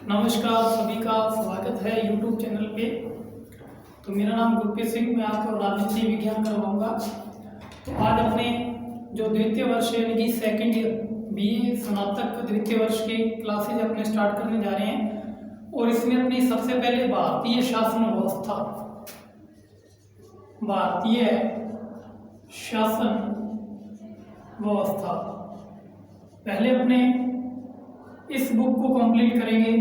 नमस्कार, सभी का स्वागत है YouTube चैनल पे। तो मेरा नाम गुरप्रीत सिंह, मैं आपको राजनीति विज्ञान करवाऊंगा। तो आज अपने जो द्वितीय वर्ष यानी कि सेकेंड ईयर BA स्नातक द्वितीय वर्ष की क्लासेज अपने स्टार्ट करने जा रहे हैं। और इसमें अपनी सबसे पहले भारतीय शासन व्यवस्था पहले अपने इस बुक को कंप्लीट करेंगे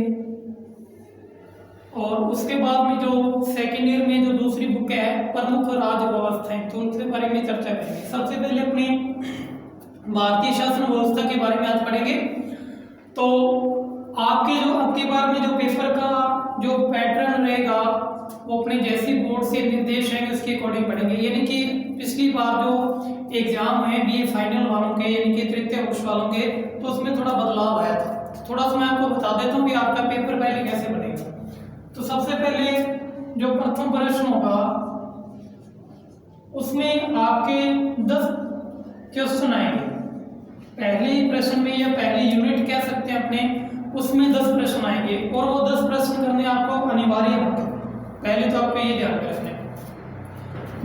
और उसके बाद में जो सेकेंड ईयर में जो दूसरी बुक है प्रमुख राज्य व्यवस्थाएं, तो उनके बारे में चर्चा करेंगे। सबसे पहले अपने भारतीय शासन व्यवस्था के बारे में आज पढ़ेंगे। तो आपके जो आपके बार में जो पेपर का जो पैटर्न रहेगा वो अपने जैसी बोर्ड से निर्देश हैं उसके अकॉर्डिंग पढ़ेंगे। यानी कि पिछली बार जो एग्जाम है BA फाइनल वालों के यानी कि तृतीय वर्ष वालों के, तो उसमें थोड़ा बदलाव आया था। थोड़ा सा मैं आपको बता देता हूँ कि आपका पेपर पहले कैसे बनेगा। तो सबसे पहले जो प्रथम प्रश्न होगा उसमें आपके 10 क्वेश्चन आएंगे। पहले प्रश्न में या पहली यूनिट कह सकते हैं अपने, उसमें 10 प्रश्न आएंगे और वो 10 प्रश्न करने आपको अनिवार्य होंगे। पहले तो आपको ये ध्यान रखना है।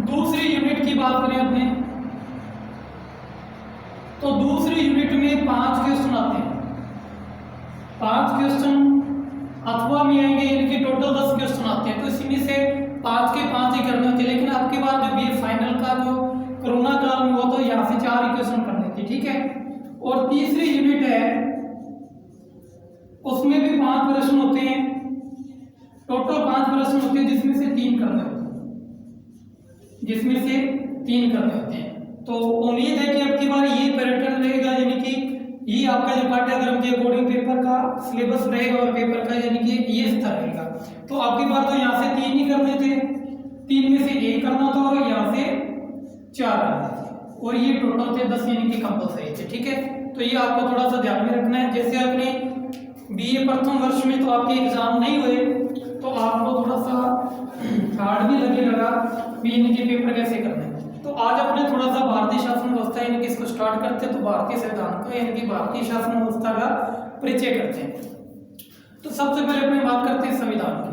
दूसरी यूनिट की बात करें अपने, तो दूसरी यूनिट में 5 क्वेश्चन आते हैं। 5 क्वेश्चन अथवा में आएंगे, यानी कि टोटल 10 क्वेश्चन आते हैं। तो इसी से 5 के 5 ही करने होते हैं। लेकिन आपके बाद जो BA फाइनल का जो कोरोना काल में हुआ तो यहाँ से 4 ही क्वेश्चन करने थे, ठीक है। और तीसरी यूनिट है उसमें भी 5 प्रश्न होते हैं। टोटल 5 प्रश्न होते हैं जिसमें से 3 करने होते हैं। तो उम्मीद है कि अब की बार ये पैटर्न रहेगा, यानी कि ये आपका जो पाठ्यक्रम के अकॉर्डिंग पेपर का सिलेबस रहेगा और पेपर का यानी कि ये स्तर रहेगा। तो आपकी बार तो यहाँ से 3 ही करने थे, 3 में से 1 करना था और यहाँ से 4 करना था। और ये टोटल थे 10 यानी कि कंपलसरी थे, ठीक है। तो ये आपको थोड़ा सा ध्यान में रखना है। जैसे अपने BA प्रथम वर्ष में तो आपके एग्जाम नहीं हुए तो आपको थोड़ा सा हार्ड भी लगेगा यानी कि पेपर कैसे करना है। तो आज अपने थोड़ा सा भारतीय शासन व्यवस्था यानी कि इसको स्टार्ट करते हैं। तो भारतीय संविधान का यानी कि भारतीय शासन व्यवस्था का परिचय करते हैं। तो सबसे पहले अपने बात करते हैं संविधान की।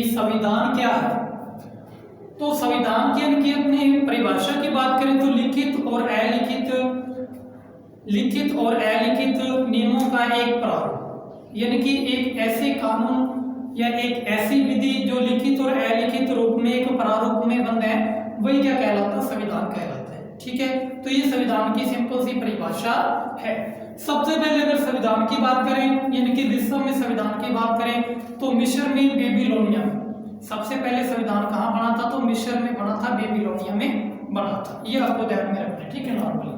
संविधान क्या है? तो संविधान की यानी कि अपने परिभाषा की बात करें तो लिखित और अलिखित नियमों का एक प्रारूप, यानी कि एक ऐसे कानून या एक ऐसी विधि जो लिखित और अलिखित रूप में एक प्रारूप में बंद है, वही क्या कहलाता है? संविधान कहलाता है, ठीक है। तो ये संविधान की सिंपल सी परिभाषा है। सबसे पहले अगर संविधान की बात करें यानी कि विश्व में संविधान की बात करें तो मिस्र में बेबीलोनिया में सबसे पहले संविधान कहाँ बना था? तो मिस्र में बना था, बेबीलोनिया में बना था। ये आपको ध्यान में रखना है, ठीक है, नॉर्मली।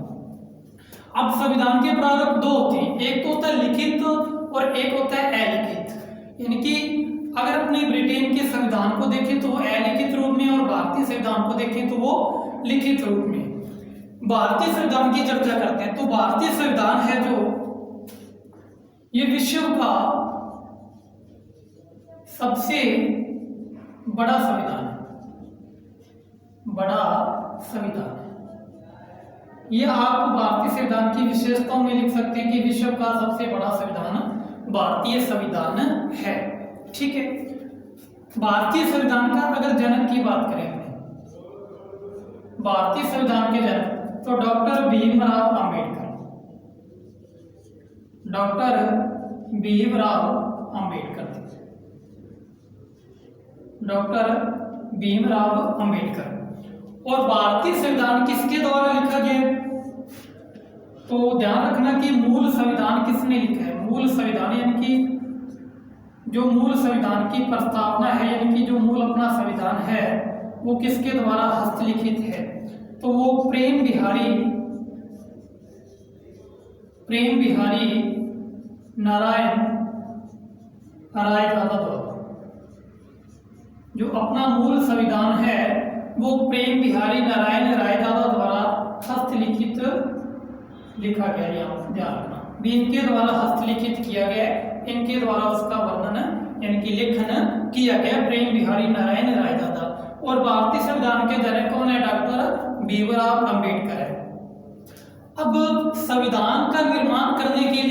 अब संविधान के प्रारूप 2 होते हैं, एक तो होता है लिखित और एक होता है अलिखित। यानी कि अगर अपने ब्रिटेन के संविधान को देखें तो वो अलिखित रूप में और भारतीय संविधान को देखें तो वो लिखित रूप में। भारतीय संविधान की चर्चा करते हैं तो भारतीय संविधान है जो ये विश्व का सबसे बड़ा संविधान है। ये आप भारतीय संविधान की विशेषताओं में लिख सकते हैं कि विश्व का सबसे बड़ा संविधान भारतीय संविधान है, ठीक है। भारतीय संविधान का अगर जनक की बात करें, भारतीय संविधान के जनक तो डॉक्टर भीमराव अंबेडकर। और भारतीय संविधान किसके द्वारा लिखा गया? तो ध्यान रखना कि मूल संविधान किसने लिखा है? मूल संविधान यानी कि जो मूल संविधान की प्रस्तावना है, यानी कि जो मूल अपना संविधान है वो किसके द्वारा हस्तलिखित है? तो वो प्रेम बिहारी नारायण रायदादा द्वारा। जो अपना मूल संविधान है वो प्रेम बिहारी नारायण रायदादा द्वारा हस्तलिखित लिखा गया। यहाँ ध्यान रखना, इनके द्वारा हस्तलिखित किया गया, इनके द्वारा उसका वर्णन यानी कि लेखन किया गया, प्रेम बिहारी नारायण रायदादा। और भारतीय संविधान के जनक कौन है? डॉक्टर भीमराव अंबेडकर है। अब संविधान का निर्माण करने के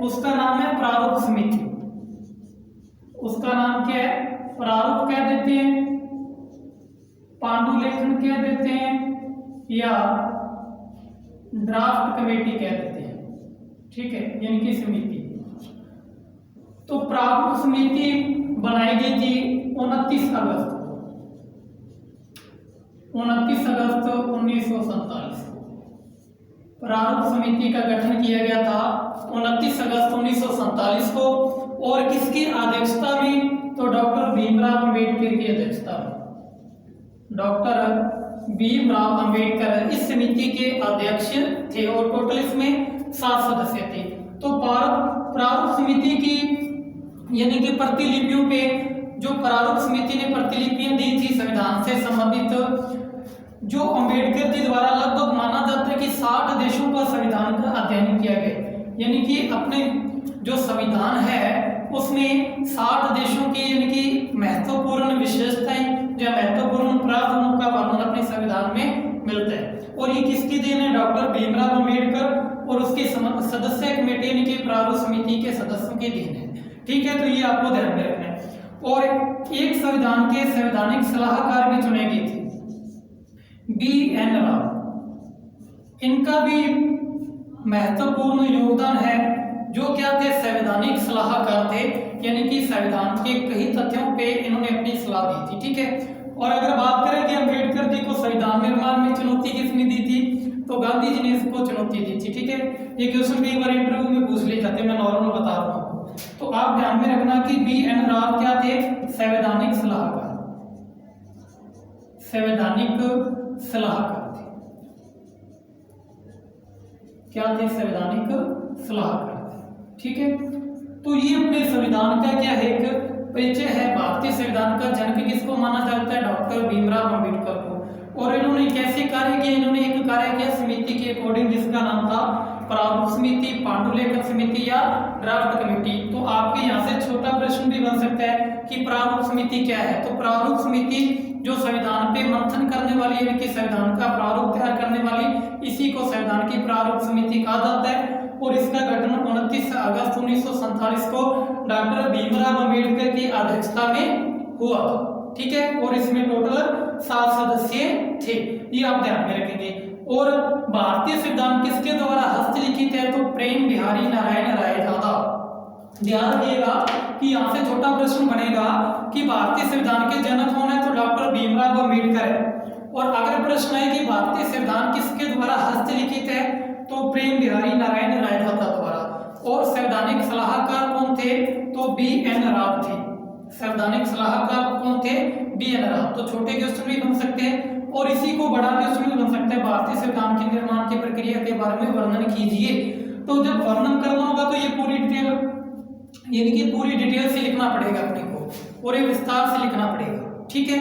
उसका नाम है प्रारूप समिति। उसका नाम क्या है? प्रारूप कह देते हैं, पांडुलेखन कह देते हैं, या ड्राफ्ट कमेटी कह देते हैं। ठीक है, यानी कि समिति। तो प्रारूप समिति बनाई गई थी 29 अगस्त 1947 को। प्रारूप समिति का गठन किया गया था 29 अगस्त 1947 को। और किसकी अध्यक्षता में? तो डॉक्टर भीमराव अंबेडकर की अध्यक्षता में। डॉक्टर भीमराव अंबेडकर इस समिति के अध्यक्ष थे और टोटल इसमें 7 सदस्य थे। तो प्रारूप समिति की यानी कि प्रतिलिपियों पे जो प्रारूप समिति ने प्रतिलिपियां दी थी संविधान से संबंधित, जो अंबेडकर जी द्वारा लगभग माना जाता है कि 60 देशों का संविधान का अध्ययन किया गया। यानी कि अपने जो संविधान है उसमें 60 देशों की यानी कि महत्वपूर्ण विशेषताएं या महत्वपूर्ण प्रावधानों का वर्णन अपने संविधान में मिलता है। और ये किसकी देन है? डॉक्टर भीमराव अंबेडकर और उसकी सदस्य कमेटी यानी कि प्रारूप समिति के सदस्यों की देन है। ठीक है, तो ये आपको ध्यान में रखना है। और एक संविधान के संवैधानिक सलाहकार भी चुने गए थे, BN राव। इनका भी महत्वपूर्ण योगदान है। जो क्या थे? संवैधानिक सलाहकार थे, यानी कि संविधान के कई तथ्यों पे इन्होंने अपनी सलाह दी थी। ठीक है, और अगर बात करें कि अंबेडकर जी को संविधान निर्माण में चुनौती किसने दी थी, तो गांधी जी ने इसको चुनौती दी थी। ठीक है, ये क्वेश्चन कई बार इंटरव्यू में पूछ लिए जाते हैं, मैं नॉर्मल बता रहा हूँ। तो आप ध्यान में रखना कि BN राव क्या थे? संवैधानिक सलाहकार, संवैधानिक सलाहकार थे। क्या थे? संवैधानिक सलाहकार। ठीक है, तो ये अपने संविधान का क्या है? एक परिचय है। भारतीय संविधान का जनक किसको माना जाता है? डॉक्टर भीमराव अंबेडकर को। और इन्होंने कैसे कार्य किया? इन्होंने एक कार्य किया समिति के अकॉर्डिंग, जिसका नाम था प्रारूप समिति, पांडुलेखन समिति या ड्राफ्ट कमेटी। तो आपके यहाँ से छोटा प्रश्न भी बन सकता है कि प्रारूप समिति क्या है। तो प्रारूप समिति जो संविधान पे मंथन करने वाली यानी कि संविधान का प्रारूप तैयार करने वाली, इसी को संविधान की प्रारूप समिति कहा जाता है। और इसका गठन 29 अगस्त 1947 को डॉक्टर भीमराव अंबेडकर की अध्यक्षता में हुआ। ठीक है, और इसमें टोटल 7 सदस्य थे, ये आप ध्यान में रखेंगे। और भारतीय संविधान किसके द्वारा हस्तलिखित है? तो प्रेम बिहारी नारायण राय दादा। ध्यान रखिएगा कि यहाँ से छोटा प्रश्न बनेगा कि भारतीय संविधान के जनक कौन है? तो डॉक्टर भीमराव अंबेडकर है। और अगर प्रश्न है कि भारतीय संविधान किसके द्वारा हस्तलिखित है? तो प्रेम बिहारी नारायण राय दादा द्वारा। और संवैधानिक सलाहकार कौन थे? तो BN राव थे। संवैधानिक सलाहकार कौन थे? BN राव। तो छोटे क्वेश्चन भी बन सकते हैं और इसी को बड़ा क्वेश्चन भी बन सकता है। भारतीय संविधान के निर्माण की प्रक्रिया के बारे में वर्णन कीजिए। तो जब वर्णन करना होगा तो ये पूरी डिटेल यानी कि पूरी डिटेल से लिखना पड़ेगा अपने को, पूरे विस्तार से लिखना पड़ेगा। ठीक है,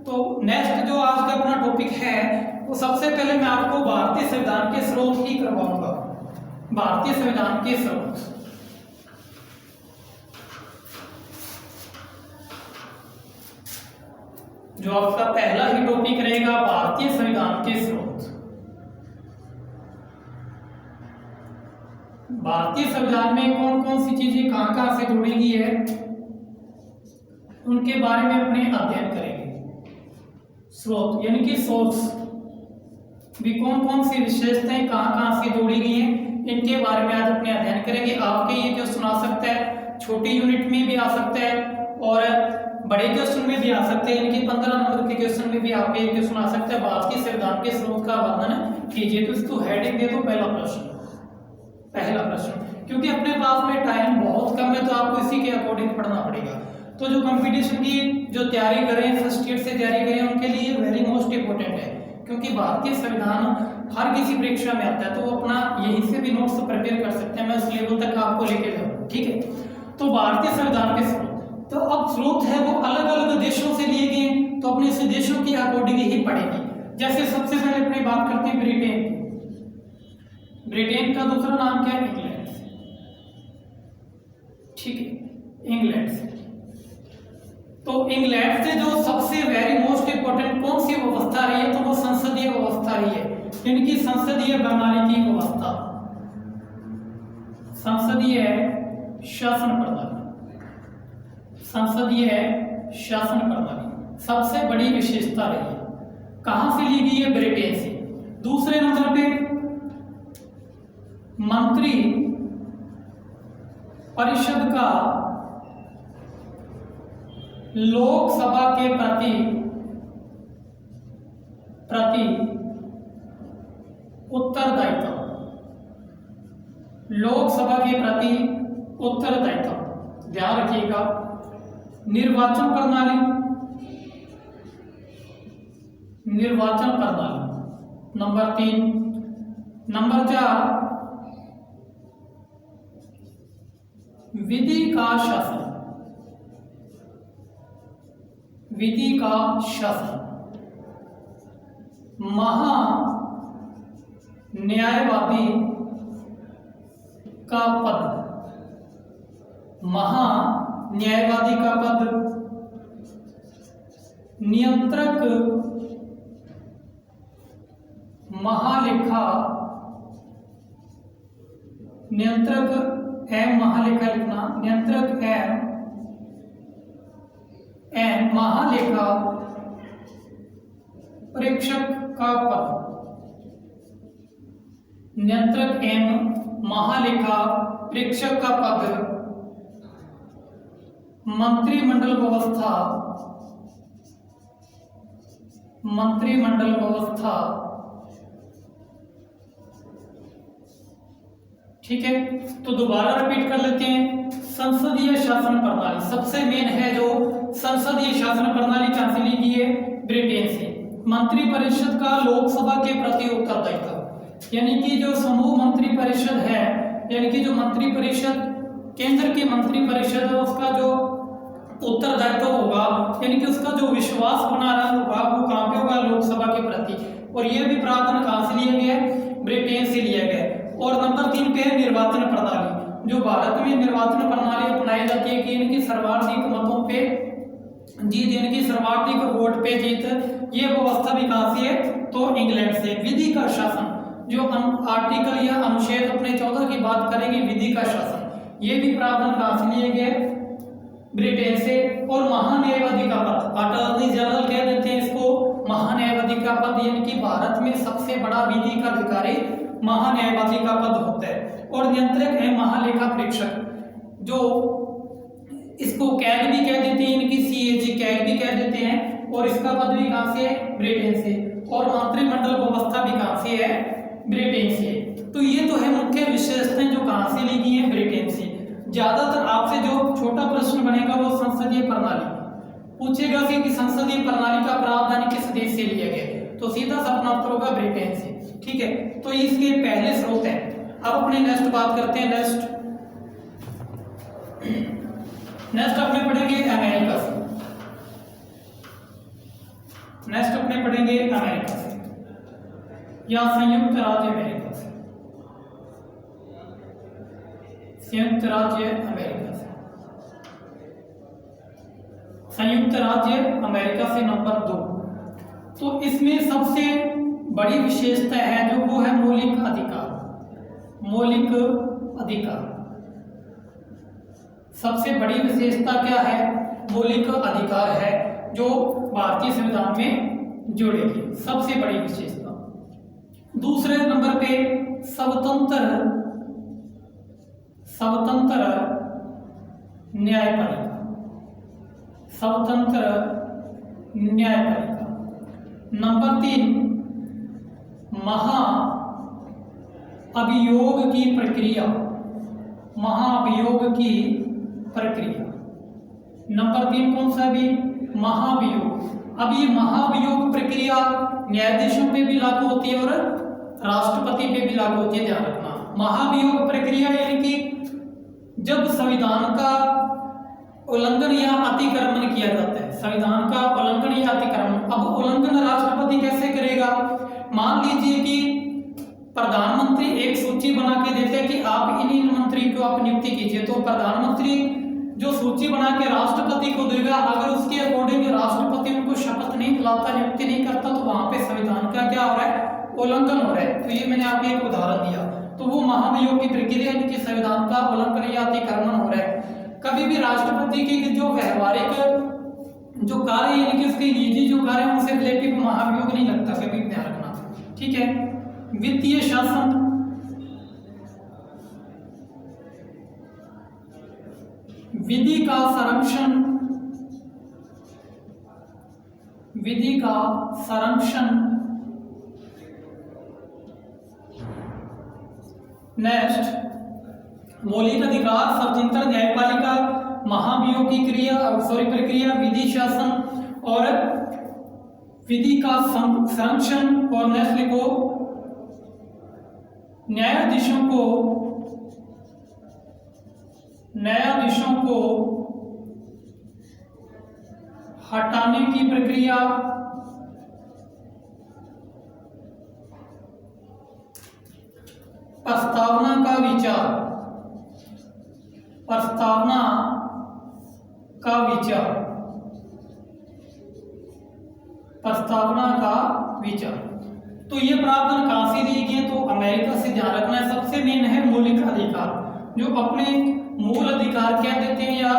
तो नेक्स्ट जो आज का अपना टॉपिक है, तो सबसे पहले मैं आपको भारतीय संविधान के स्रोत ही करवाऊंगा। भारतीय संविधान के स्रोत, जो आपका पहला ही टॉपिक रहेगा, भारतीय संविधान के स्रोत। भारतीय संविधान में कौन कौन सी चीजें कहां कहां से जुड़ी हुई है, उनके बारे में अपने अध्ययन करेंगे। स्रोत यानी कि सोर्स भी, कौन कौन सी विशेषताएं कहां कहां से जोड़ी गई हैं, इनके बारे में आज अपने अध्ययन करेंगे। आपके ये क्वेश्चन आ सकता है, छोटी यूनिट में भी आ सकता है और बड़े क्वेश्चन में भी आ सकते हैं। इनके 15 नंबर के क्वेश्चन में भी आपके ये क्वेश्चन आ सकता है। भारतीय संविधान के स्रोत का वर्णन कीजिए। तो इसको हेडिंग दे दो पहला प्रश्न, क्योंकि अपने पास में टाइम बहुत कम है तो आपको इसी के अकॉर्डिंग पढ़ना पड़ेगा। तो जो कंपटीशन की जो तैयारी कर रहे हैं, फर्स्ट ईयर से तैयारी कर रहे हैं, उनके लिए वेरी मोस्ट इंपोर्टेंट है, क्योंकि भारतीय संविधान हर किसी परीक्षा में आता है। तो वो अपना यहीं से भी नोट्स प्रिपेयर कर सकते हैं, मैं उस लेवल तक आपको लेके जाऊंगा। ठीक है, तो भारतीय संविधान के स्रोत, तो अब स्रोत है वो अलग अलग देशों से लिए गए, तो अपने से देशों की अकॉर्डिंग ही पढ़ेंगे। जैसे सबसे पहले अपनी बात करते हैं ब्रिटेन की। ब्रिटेन का दूसरा नाम क्या है? इंग्लैंड। ठीक है, इंग्लैंड से। तो इंग्लैंड से जो सबसे वेरी मोस्ट इंपोर्टेंट कौन सी व्यवस्था रही है, तो वो संसदीय व्यवस्था रही है, इनकी संसदीय प्रणाली की व्यवस्था। संसदीय शासन प्रणाली, संसदीय शासन प्रणाली सबसे बड़ी विशेषता रही है। कहां से ली गई है? ब्रिटेन से। दूसरे नंबर पे मंत्री परिषद का लोकसभा के प्रति उत्तरदायित्व, लोकसभा के प्रति उत्तरदायित्व, ध्यान रखिएगा। निर्वाचन प्रणाली, निर्वाचन प्रणाली नंबर 3। नंबर 4 विधि का शासन, विधि का शासन, महा न्यायवादी का पद, महा न्यायवादी का पद, नियंत्रक महालेखा, नियंत्रक एवं महालेखा लिखना, नियंत्रक एवं महालेखा परीक्षक का पद, नियंत्रक एवं महालेखा परीक्षक का पद, मंत्रिमंडल व्यवस्था, मंत्रिमंडल व्यवस्था, ठीक है। तो दोबारा रिपीट कर लेते हैं। संसदीय शासन प्रणाली सबसे मेन है, जो संसदीय शासन प्रणाली कहां से ली गई है? ब्रिटेन से। मंत्री परिषद का लोकसभा के प्रति उत्तरदायित्व, यानी कि जो समूह मंत्री परिषद है, यानी कि जो मंत्री परिषद केंद्र की मंत्री परिषद है, उसका जो उत्तरदायित्व होगा, यानी कि उसका जो विश्वास बना रहा होगा, वो कहां पे होगा? लोकसभा के प्रति। और यह भी प्रावधान कहां से लिया गया है? ब्रिटेन से लिया गया है। और नंबर 3 पे है निर्वाचन प्रणाली। जो भारत में निर्वाचन प्रणाली अपनाई जाती है कि इनकी सर्वाधिक मतों पे जीत, इनकी सर्वाधिक वोट पे जीत, ये व्यवस्था भी कहां से है? तो इंग्लैंड से। विधि का शासन, जो आर्टिकल या अनुच्छेद अपने 14 की बात करेंगे, विधि का शासन, ये भी प्रावधान कहां से लिए गए? ब्रिटेन से। और महान्यायवादी का पद, अटॉर्नी जनरल कह देते हैं इसको, महान्यायवादी का पद, यानी कि भारत में सबसे बड़ा विधि का अधिकारी महान्यायवादी का पद होता है। और नियंत्रक है महालेखा परीक्षक, जो इसको कैग भी कह देते हैं, इनकी सीएजी कैग भी कह देते हैं। और इसका पद भी कहां से है? ब्रिटेन से। और मंत्रिमंडल व्यवस्था भी कहां से है? ब्रिटेन से। तो ये तो है मुख्य विशेषताएं जो कहां से ली गई है? ब्रिटेन से। ज्यादातर आपसे जो छोटा प्रश्न बनेगा वो संसदीय प्रणाली पूछेगा कि संसदीय प्रणाली का प्रावधान किस देश से लिया गया, तो सीधा सा अपना उत्तर होगा ब्रिटेन से। ठीक है, तो इसके पहले स्रोत है। अब अपने नेक्स्ट बात करते हैं। नेक्स्ट अपने पढ़ेंगे अमेरिका से। नेक्स्ट अपने पढ़ेंगे अमेरिका से या संयुक्त राज्य अमेरिका से। संयुक्त राज्य अमेरिका से, संयुक्त राज्य अमेरिका से नंबर 2। तो इसमें सबसे बड़ी विशेषता है जो वो है मौलिक अधिकार। मौलिक अधिकार सबसे बड़ी विशेषता क्या है? मौलिक अधिकार है जो भारतीय संविधान में जोड़े गए, सबसे बड़ी विशेषता। दूसरे नंबर पे स्वतंत्र न्यायपालिका, स्वतंत्र न्यायपालिका। नंबर 3 महाअभियोग की प्रक्रिया, महाअभियोग की प्रक्रिया। नंबर 3 कौन सा? भी महाअभियोग। अब ये महाअभियोग प्रक्रिया न्यायाधीशों पे भी लागू होती है और राष्ट्रपति पे भी लागू होती है, ध्यान रखना। महाअभियोग प्रक्रिया यानी कि जब संविधान का उल्लंघन या अतिक्रमण किया जाता है, संविधान का उल्लंघन या अतिक्रमण। अब उल्लंघन राष्ट्रपति कैसे करेगा? मान लीजिए कि प्रधानमंत्री एक सूची बना के देते हैं कि आप इन मंत्री को आप नियुक्ति कीजिए, तो प्रधानमंत्री जो सूची बना के राष्ट्रपति को देगा, अगर उसके अकॉर्डिंग राष्ट्रपति उनको शपथ नहीं दिलाता, नियुक्ति नहीं करता, तो वहां पे संविधान का क्या हो रहा है? उल्लंघन हो रहा है। तो ये मैंने आपको एक उदाहरण दिया। तो वो महाभियोग की प्रक्रिया यानी कि संविधान का उल्लंघन या अतिक्रमण हो रहा है। कभी भी राष्ट्रपति की जो व्यवहारिक जो कार्य यानी कि उसके निजी जो कार्य है उनसे रिलेटिव महाभियोग नहीं लगता, कभी भी ध्यान रखना, ठीक है। वित्तीय शासन, विधि का संरक्षण, विधि का संरक्षण, नेक्स्ट मौलिक अधिकार, स्वतंत्र न्यायपालिका, महाभियोग की प्रक्रिया, विधि शासन और विधि का संरक्षण, और नेक्स्ट लिखो न्यायाधीशों को हटाने की प्रक्रिया, प्रस्तावना का विचार, प्रस्तावना का विचार, प्रस्तावना का विचार। तो ये प्रावधान कहां से दिए गए? तो अमेरिका से। ध्यान रखना है, सबसे मेन है मौलिक अधिकार, जो अपने मूल अधिकार कह देते हैं या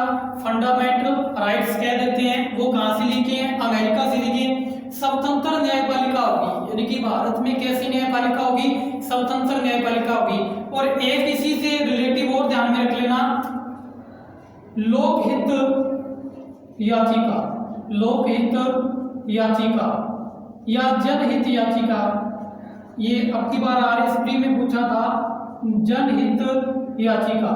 फंडामेंटल राइट्स कह देते हैं, वो कहां से लिखे हैं? अमेरिका से लिखे हैं। स्वतंत्र न्यायपालिका होगी, यानी कि भारत में कैसी न्यायपालिका होगी? स्वतंत्र न्यायपालिका होगी। और एक इसी से रिलेटिव और ध्यान में रख लेना, लोकहित याचिका, लोकहित याचिका या जनहित याचिका, ये अब की बार RSP में पूछा था, जनहित याचिका।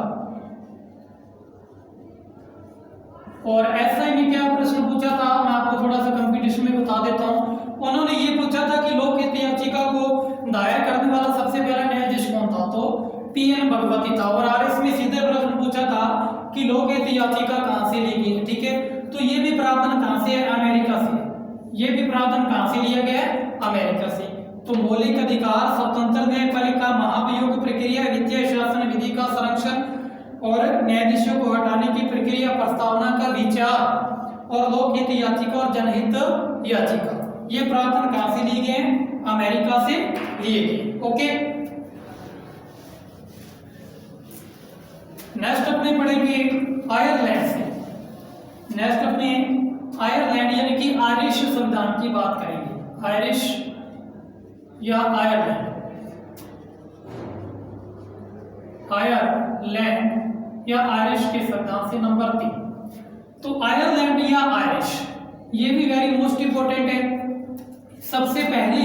और SI में क्या प्रश्न पूछा था, मैं आपको थोड़ा सा कंपटीशन में बता देता हूं। उन्होंने ये पूछा था कि लोकहित याचिका को दायर करने वाला सबसे पहला न्यायाधीश कौन था? तो PN भगवती था। और RS में सीधे प्रश्न पूछा था कि लोकहित याचिका कहां से ली गई, ठीक है। तो ये भी प्रावधान कहां से है? अमेरिका से। ये भी प्रावधान कहां से लिया गया है? अमेरिका से। तो मौलिक अधिकार, स्वतंत्र न्यायपालिका, महाभियोग प्रक्रिया, वित्तीय शासन, विधि का संरक्षण और न्यायाधीशों को हटाने की प्रक्रिया, प्रस्तावना का विचार और लोकहित याचिका और जनहित याचिका, ये प्रावधान कहां से लिए गए हैं? अमेरिका से लिए गए। ओके, नेक्स्ट अपने पढ़ेंगे आयरलैंड से। नेक्स्ट अपने आयरलैंड यानी कि आयरिश संविधान की बात करेंगे। आयरिश या आयरलैंड, आयरलैंड या आयरिश के संविधान से नंबर 3। तो आयरलैंड या आयरिश, ये भी वेरी मोस्ट इंपोर्टेंट है। सबसे पहले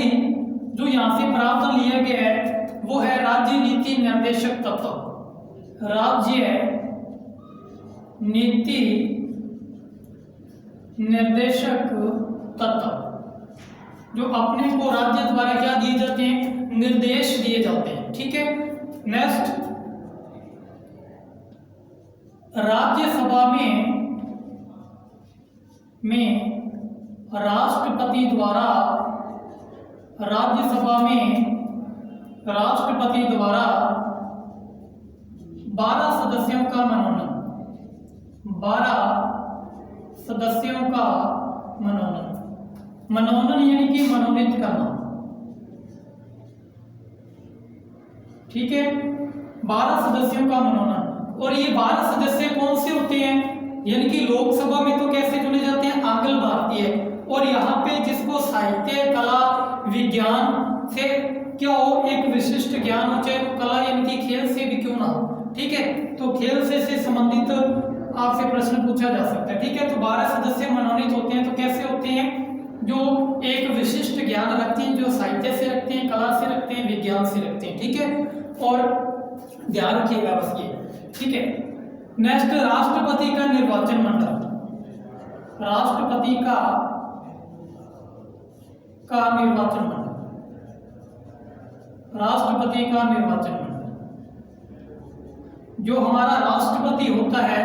जो यहां से प्रावधान लिया गया है वो है राज्य नीति निर्देशक तत्व। राज्य नीति निर्देशक तत्व, जो अपने को राज्य द्वारा क्या दिए जाते हैं? निर्देश दिए जाते हैं, ठीक है। नेक्स्ट, राज्यसभा में राष्ट्रपति द्वारा, राज्यसभा में राष्ट्रपति द्वारा 12 सदस्यों का मनोनयन, 12 सदस्यों का मनोनयन, मनोनयन यानी कि मनोनीत करना, ठीक है। 12 सदस्यों का मनोनयन। और ये 12 सदस्य कौन से होते हैं? यानी कि लोकसभा में तो कैसे चुने जाते हैं? आंग्ल भारतीय। और यहाँ पे जिसको साहित्य, कला, विज्ञान से क्या हो, एक विशिष्ट ज्ञान हो, चाहे कला यानी कि खेल से भी क्यों ना हो, ठीक है। तो खेल से संबंधित आपसे प्रश्न पूछा जा सकता है, ठीक है। तो 12 सदस्य मनोनीत होते हैं। तो कैसे होते हैं? जो एक विशिष्ट ज्ञान रखते हैं, जो साहित्य से रखते हैं, कला से रखते हैं, विज्ञान से रखते हैं, ठीक है। और ध्यान रखिएगा बस ये, ठीक है। नेक्स्ट, राष्ट्रपति का निर्वाचन मंडल, राष्ट्रपति का निर्वाचन मंडल, राष्ट्रपति का निर्वाचन मंडल। जो हमारा राष्ट्रपति होता है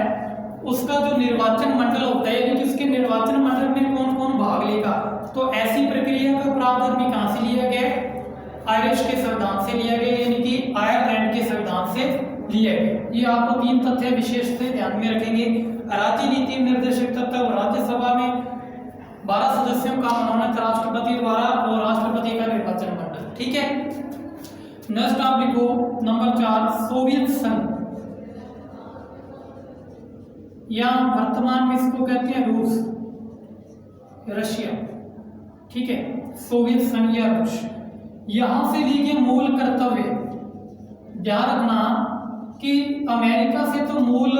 उसका जो निर्वाचन मंडल होता है, यानी कि उसके निर्वाचन मंडल में कौन कौन भाग लेगा। तो ऐसी प्रक्रिया का प्रावधान भी कहां से लिया गया? आयरिश के संविधान से लिया गया, यानी कि आयरलैंड के संविधान से लिया गया। ये आपको 3 तथ्य विशेष से ध्यान में रखेंगे। राज्य नीति निर्देशक तत्व, राज्यसभा में 12 सदस्यों का मनोनयन राष्ट्रपति द्वारा और राष्ट्रपति का निर्वाचन मंडल, ठीक है। नेक्स्ट आप लिखो नंबर 4 सोवियत संघ, या वर्तमान में इसको कहते हैं रूस, रशिया, ठीक है, सोवियत संघ या रूस। यहां से लिए गए मूल कर्तव्य, ध्यान रखना कि अमेरिका से तो मूल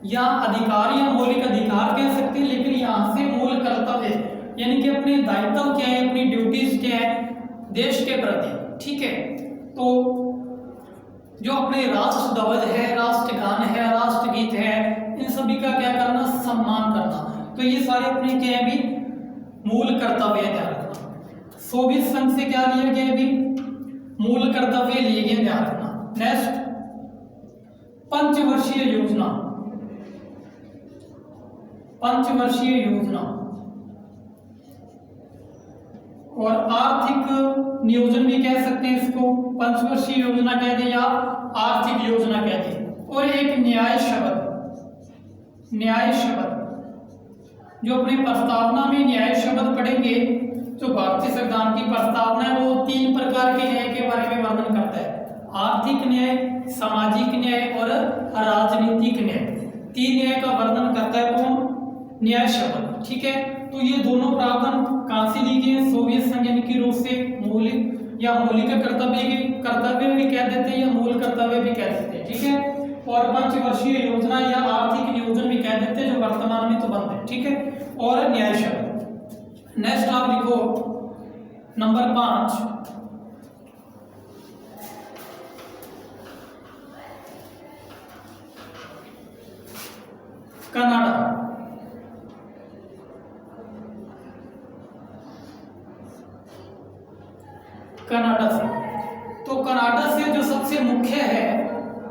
या अधिकार या मौलिक अधिकार कह सकते हैं, लेकिन यहां से मूल कर्तव्य यानी कि अपने दायित्व क्या है, अपनी ड्यूटीज क्या है देश के प्रति, ठीक है। तो जो अपने राष्ट्र ध्वज है, राष्ट्रगान है, राष्ट्रगीत है, इन सभी का क्या करना, सम्मान करना। तो ये सारे अपने क्या है भी मूल कर्तव्य है, ध्यान रखना। सोवियत संघ से क्या लिया गया भी मूल कर्तव्य लिए गए, ध्यान रखना। नेक्स्ट पंचवर्षीय योजना, पंचवर्षीय योजना और आर्थिक नियोजन भी कह सकते हैं इसको, पंचवर्षीय योजना कह दे या आर्थिक योजना कह दे। और एक न्याय शब्द, न्याय शब्द जो अपने प्रस्तावना में न्याय शब्द पढ़ेंगे, जो भारतीय संविधान की प्रस्तावना है वो 3 प्रकार के न्याय के बारे में वर्णन करता है, आर्थिक न्याय, सामाजिक न्याय और राजनीतिक न्याय। 3 न्याय का वर्णन करता है कौन, न्याय शब्द, ठीक है। तो ये दोनों प्रावधान कहां से लिए गए, सोवियत संघ यानी कि रूस से। मौलिक या मौलिक कर्तव्य भी कह देते हैं या मूल कर्तव्य भी कह देते हैं, ठीक है। और पंचवर्षीय योजना या आर्थिक नियोजन भी कह देते हैं, जो वर्तमान में तो बंद है, ठीक है। और न्याय शब्द। नेक्स्ट आप लिखो नंबर 5 कनाडा। कनाडा से, तो कनाडा से जो सबसे मुख्य है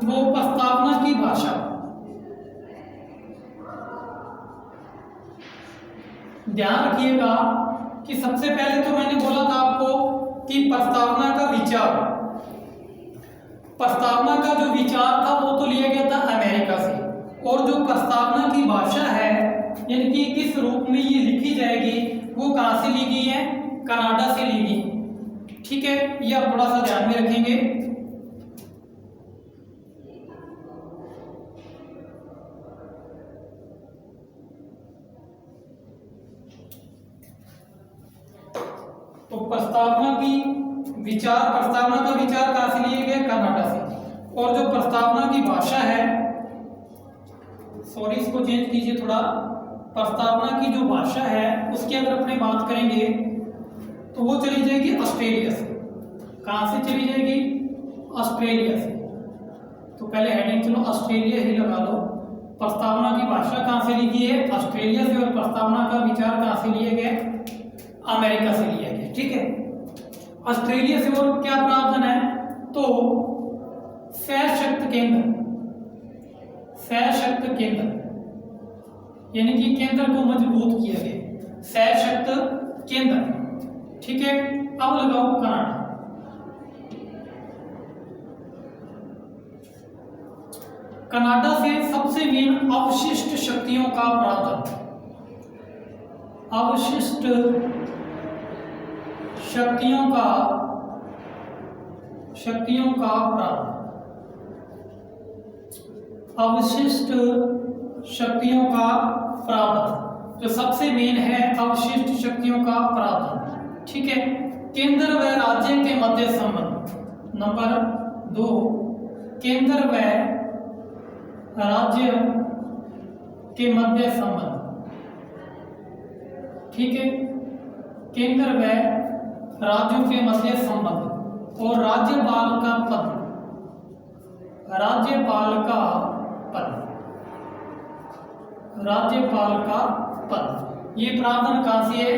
वो प्रस्तावना की भाषा। ध्यान रखिएगा कि सबसे पहले तो मैंने बोला था आपको कि प्रस्तावना का विचार, प्रस्तावना का जो विचार था वो तो लिया गया था अमेरिका से, और जो प्रस्तावना की भाषा है यानी कि किस रूप में ये लिखी जाएगी वो कहां से ली गई है, कनाडा से ली गई, ठीक है। ये आप थोड़ा सा ध्यान में रखेंगे। तो प्रस्तावना का विचार कहां से लिए गए, कनाडा से। और जो प्रस्तावना की भाषा है, सॉरी इसको चेंज कीजिए थोड़ा, प्रस्तावना की जो भाषा है उसकी अगर अपने बात करेंगे तो वो चली जाएगी ऑस्ट्रेलिया से। कहां से चली जाएगी, ऑस्ट्रेलिया से। तो पहले हेडिंग चलो ऑस्ट्रेलिया ही लगा लो। प्रस्तावना की भाषा कहां से ली गई है, ऑस्ट्रेलिया से। और प्रस्तावना का विचार कहां से लिए गए, अमेरिका से लिया गया, ठीक है। ऑस्ट्रेलिया से और क्या प्रावधान है, तो सशक्त केंद्र, सशक्त केंद्र यानी कि केंद्र को मजबूत किया गया, सशक्त केंद्र, ठीक है। अब लगाओ कनाडा। कनाडा से सबसे मेन अवशिष्ट शक्तियों का प्रावधान, अवशिष्ट शक्तियों का प्रावधान, अवशिष्ट शक्तियों का प्रावधान जो सबसे मेन है, अवशिष्ट शक्तियों का प्रावधान, ठीक है। केंद्र व राज्य के मध्य संबंध। नंबर 2 केंद्र व राज्य के मध्य संबंध, ठीक है। केंद्र व राज्यों के मध्य संबंध और राज्यपाल का पद, राज्यपाल का पद, राज्यपाल का पद, ये प्रावधान कहां से है,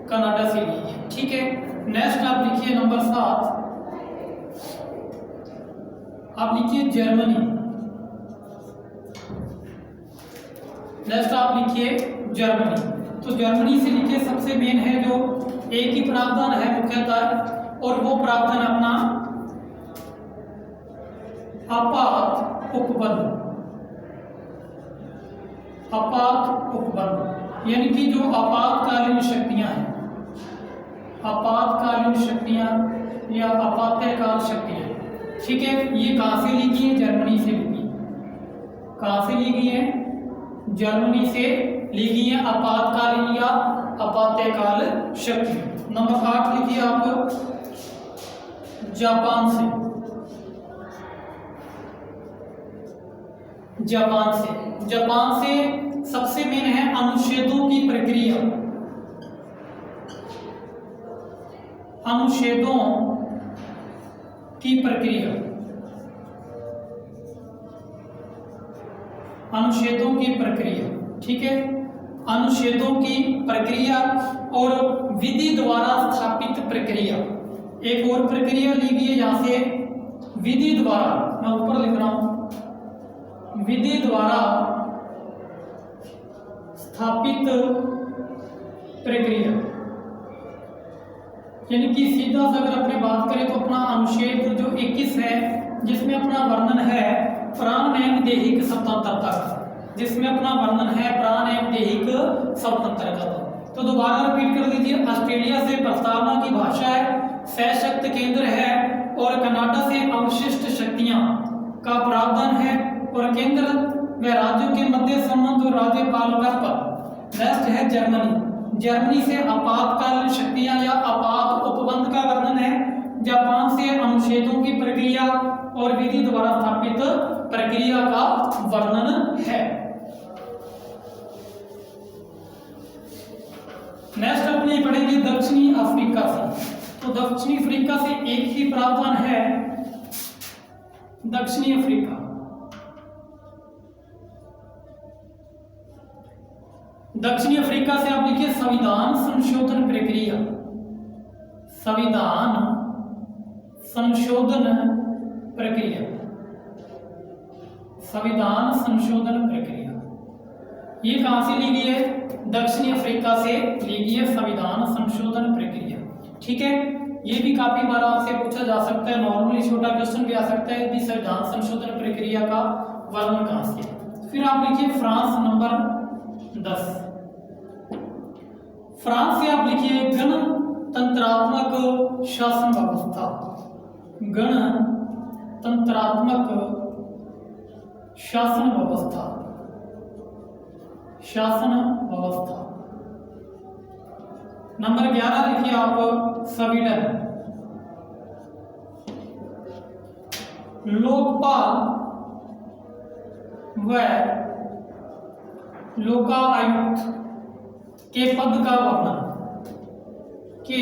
कनाडा से ली है, ठीक है। नेक्स्ट आप लिखिए नंबर 7, आप लिखिए जर्मनी। नेक्स्ट आप लिखिए जर्मनी। तो जर्मनी से लिखिए सबसे मेन है जो एक ही प्रावधान है मुख्यतः, और वो प्रावधान अपना आपात उपबंध, आपात उपबंध यानी कि जो आपातकालीन शक्तियां हैं, आपातकालीन शक्तियां या आपातकाल शक्तियाँ, ठीक है, ये कहाँ से ली गई है? जर्मनी से ली गई। कहाँ से ली गई है? जर्मनी से ली गई है आपातकालीन या आपातकाल शक्ति। नंबर 8 लिखिए आप, जापान से। जापान से सबसे मेन है अनुच्छेदों की प्रक्रिया। अनुच्छेदों की प्रक्रिया, अनुच्छेदों की प्रक्रिया, ठीक है, अनुच्छेदों की प्रक्रिया और विधि द्वारा स्थापित प्रक्रिया। एक और प्रक्रिया ली गई है यहां से, विधि द्वारा, मैं ऊपर लिख रहा हूं, विधि द्वारा स्थापित प्रक्रिया, यानी कि सीधा से अगर अपने बात करें तो अपना अनुच्छेद जो 21 है, जिसमें अपना वर्णन है प्राण एवं दैहिक स्वतंत्रता का, जिसमें अपना वर्णन है प्राण एवं दैहिक स्वतंत्रता का। तो दोबारा रिपीट कर लीजिए, ऑस्ट्रेलिया से प्रस्तावना की भाषा है, सशक्त केंद्र है, और कनाडा से अवशिष्ट शक्तियां का प्रावधान है, और केंद्र व राज्यों के मध्य संबंध और राज्यपाल का पद। नेक्स्ट है जर्मनी से आपातकालीन शक्तियां या आपात उपबंध का वर्णन है। जापान से अनुच्छेदों की प्रक्रिया और विधि द्वारा स्थापित प्रक्रिया का वर्णन है। नेक्स्ट अपने पढ़ेंगे दक्षिणी अफ्रीका से। तो दक्षिणी अफ्रीका से एक ही प्रावधान है, दक्षिणी अफ्रीका। दक्षिणी अफ्रीका से आप लिखिए संविधान संशोधन प्रक्रिया। संविधान संशोधन प्रक्रिया, संविधान संशोधन प्रक्रिया, ये कहां से ली गई है? दक्षिणी अफ्रीका से ली गई है संविधान संशोधन प्रक्रिया, ठीक है। ये भी काफी बार आपसे पूछा जा सकता है, नॉर्मली छोटा क्वेश्चन भी आ सकता है कि संविधान संशोधन प्रक्रिया का वर्णन कहां से। फिर आप लिखिए फ्रांस नंबर 10। फ्रांस से आप लिखिए गणतंत्रात्मक शासन व्यवस्था। गणतंत्रात्मक शासन व्यवस्था, शासन व्यवस्था। नंबर 11 लिखिए आप स्वीडन। लोकपाल व लोकायुक्त के पद का वर्णन, के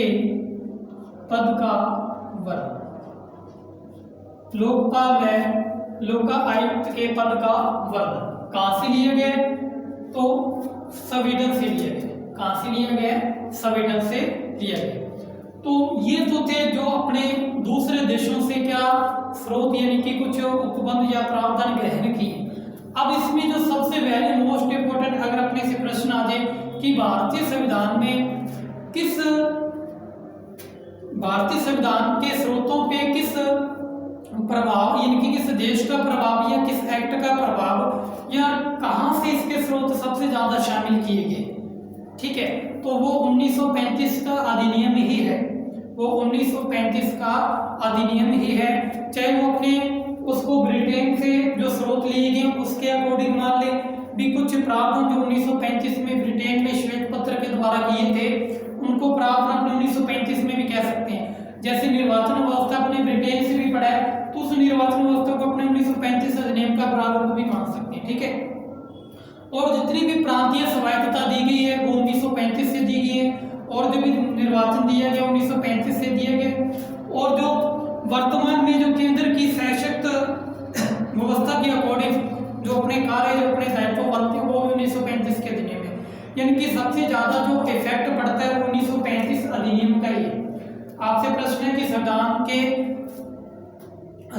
पद का वर्णन। लोकपाल व लोकायुक्त के पद का वर्णन कहां से लिया गया? तो स्वीडन से लिया गया। कहां से लिया गया? स्वीडन से लिया गया। तो ये तो थे जो अपने दूसरे देशों से क्या स्रोत यानी कि कुछ उपबंध या प्रावधान ग्रहण किए। अब इसमें जो सबसे वेरी मोस्ट इंपोर्टेंट अगर अपने से प्रश्न आ जाए कि भारतीय संविधान में किस, भारतीय संविधान के स्रोतों पे किस प्रभाव यानी कि किस देश का प्रभाव या किस एक्ट का प्रभाव या कहां से इसके स्रोत सबसे ज्यादा शामिल किए गए, ठीक है, तो वो 1935 का अधिनियम ही है। वो 1935 का अधिनियम ही है, चाहे वो अपने उसको ब्रिटेन से जो स्रोत लिए गए उसके अकॉर्डिंग मान ले, भी कुछ प्रावधान जो 1935 में ब्रिटेन में श्वेत पत्र के द्वारा किए थे उनको प्रावधान अपने 1935 में भी कह सकते हैं। जैसे निर्वाचन व्यवस्था अपने ब्रिटेन से भी पढ़ा है तो उस निर्वाचन व्यवस्था को अपने 1935 अधिनियम का प्रारूप भी मान सकते हैं, ठीक है। और जितनी भी प्रांतीय स्वायत्तता दी गई है वो 1935 से दी गई है, और जो भी निर्वाचन दिया गया 1935 से दिया गया, और जो वर्तमान में जो केंद्र की सशक्त व्यवस्था के अकॉर्डिंग जो अपने कार्य जो अपने दायित्व बनते हैं वो 1935 के अधिनियम में, यानी कि सबसे ज्यादा जो इफेक्ट पड़ता है वो 1935 अधिनियम का ही है। आपसे प्रश्न है कि संविधान के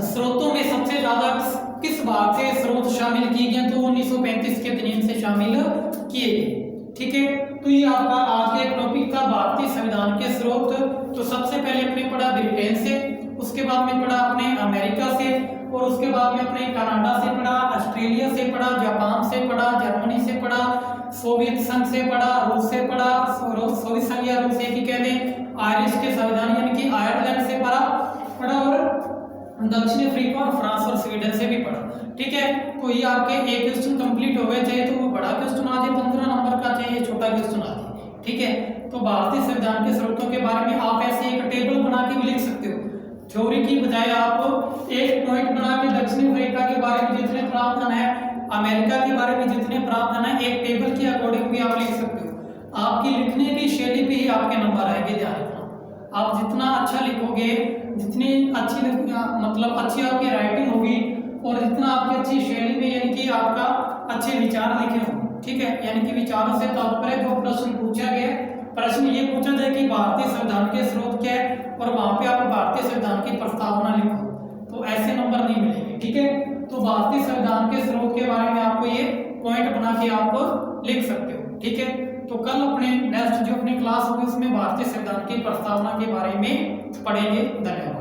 स्रोतों में सबसे ज्यादा किस भाग से स्रोत शामिल किए गए, तो 1935 के अधिनियम से शामिल किए गए, ठीक है। तो ये आपका आज का एक टॉपिक था भारतीय संविधान के स्रोत। तो सबसे पहले अपने पढ़ा ब्रिटेन से, उसके बाद में पढ़ा अपने अमेरिका से, और उसके बाद में अपने कनाडा से पढ़ा, ऑस्ट्रेलिया से पढ़ा, जापान से पढ़ा, जर्मनी से पढ़ा, सोवियत संघ से पढ़ा, रूस से पढ़ा, सोवियत संघ या रूस एक ही कहते हैं, आयरिश के संविधान यानी कि आयरलैंड से पढ़ा, दक्षिण अफ्रीका और फ्रांस और स्वीडन से भी पढ़ा। ठीक है, तो ये आपके एक क्वेश्चन कंप्लीट हो गए, चाहे तो वो बड़ा क्वेश्चन आ जाए 15 नंबर का, चाहे ये छोटा क्वेश्चन आ जाए। ठीक है, तो भारतीय संविधान के स्रोतों के बारे में आप ऐसे एक टेबल बना के भी लिख सकते हो। थ्योरी की बजाय आप एक पॉइंट बना के दक्षिण अफ्रीका के बारे में जितने प्रावधान है, अमेरिका के बारे में जितने प्रावधान है, एक टेबल के अकॉर्डिंग भी आप लिख सकते हो। आपकी लिखने की शैली पे ही आपके नंबर आएंगे, ध्यान रखना। आप जितना अच्छा लिखोगे, जितनी अच्छी मतलब अच्छी आपकी राइटिंग होगी, और जितना आपकी अच्छी शैली में यानी कि आपका अच्छे विचार लिखे होंगे। ठीक है, यानी कि विचारों से तात्पर्य जो प्रश्न पूछा गया, प्रश्न ये पूछा जाए कि भारतीय संविधान के स्रोत क्या है, और वहां पे आप भारतीय संविधान की प्रस्तावना लिखो, तो ऐसे नंबर नहीं मिलेंगे। ठीक है, तो भारतीय संविधान के स्रोत के बारे में आपको ये पॉइंट बना के आप लिख सकते हो। ठीक है, तो कल अपने नेक्स्ट जो अपनी क्लास होगी उसमें भारतीय संविधान की प्रस्तावना के बारे में पढ़ेंगे। धन्यवाद।